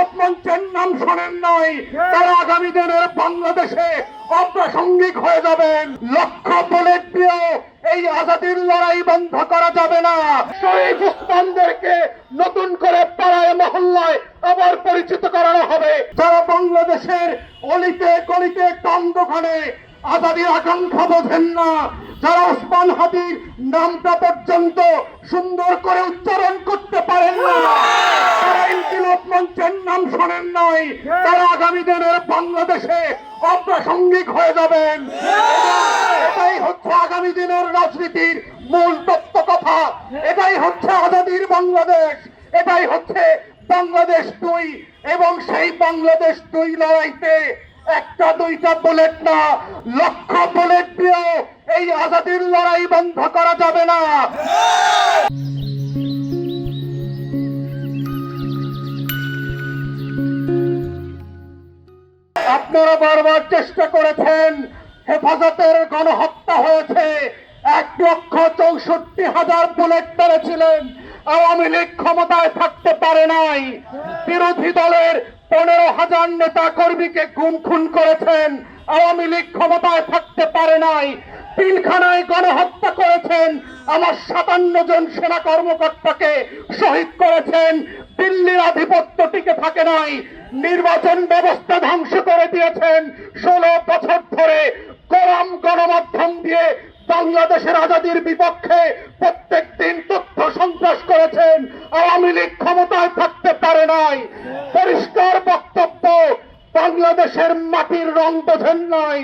ইনকিলাব মঞ্চের নাম শোনেন নাই, তারা আগামী দিনের বাংলাদেশে অপ্রাসঙ্গিক হয়ে যাবেন। লক্ষ বুলেট দিয়েও এই আজাদির লড়াই বন্ধ করা যাবে না। শহীদ উসমানদেরকে নতুন করে পাড়ায় মহল্লায় আবার পরিচিত করানো হবে। যারা বাংলাদেশের অলিতে গলিতে কান্দখানে আজাদির আকাঙ্ক্ষা বোঝেন না, যারা ওসমান হাদির নামটা পর্যন্ত সুন্দর করে উচ্চারণ করতে পারেন না, তারা ইনকিলাব মঞ্চের নাম শোনেন নাই, তারা আগামী দিনের বাংলাদেশে অপ্রাসঙ্গিক হয়ে যাবেন। এটাই হচ্ছে আগামী দিনের রাজনীতির মূল তত্ত্ব কথা। এটাই হচ্ছে আজাদির বাংলাদেশ, এটাই হচ্ছে বাংলাদেশ 2। এবং সেই বাংলাদেশ 2 লড়াইতে একটা দুইটা বুলেট না, লক্ষ বুলেট দিয়েও এই আজাদির লড়াই বন্ধ করা যাবে না। আপনারা বারবার চেষ্টা করেছেন, হেফাজতের গণহত্যা হয়েছে, 1,64,000 বুলেট মেরেছিলেন। আওয়ামী লীগ ক্ষমতায় থাকতে পারে নাই। বিরোধী দলের 15,000 নেতা কর্মীকে গুম খুন করেছেন, আওয়ামী লীগ ক্ষমতায় থাকতে পারে নাই। পিলখানায় গণহত্যা করেছেন, আমার 57 জন সেনা কর্মকর্তাকে শহীদ করেছেন। দিল্লির আধিপত্য টিকে থাকে নাই, নির্বাচন ব্যবস্থা ধ্বংস করে দিয়েছেন। 16 বছর ধরে গরম গণমাধ্যম দিয়ে বাংলাদেশের আজাদির বিপক্ষে প্রত্যেক দিন তথ্য সন্ত্রাস করেছেন। আওয়ামী লীগ ক্ষমতায় থাকতে পারে নাই। পরিষ্কার বক্তব্য, বাংলাদেশের মাটির রং বোঝেন নাই,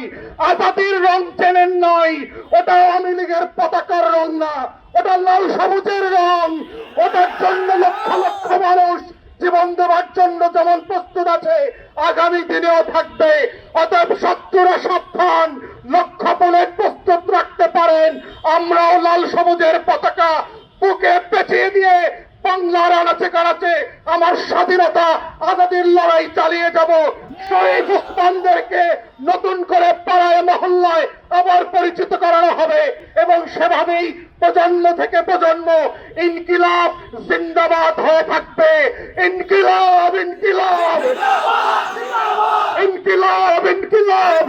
আজাদির রং চেনেন নাই। ওটা আওয়ামী লীগের পতাকার রং না, ওটা লাল সবুজের রং। ওটার জন্য লক্ষ লক্ষ মানুষ জীবন দেওয়ার জন্য যেমন প্রস্তুত আছে, আগামী দিনেও থাকবে। অতএব শত্রুরা সাবধান, লক্ষ বুলেট প্রস্তুত রাখতে পারেন। আমরাও লাল সবুজের পতাকা বুকে পেঁচিয়ে দিয়ে বাংলার আনাচে কানাচে আমার স্বাধীনতা আজাদির লড়াই চালিয়ে যাব। শহীদ উসমানদেরকে নতুন করে পাড়ায় মহল্লায় আবার পরিচিত করানো হবে এবং সেভাবেই প্রজন্ম থেকে প্রজন্ম ইনকিলাব জিন্দাবাদ হয়ে থাকবে। ইনকিলাব ইনকিলাব ইনকিলাব ইনকিলাব।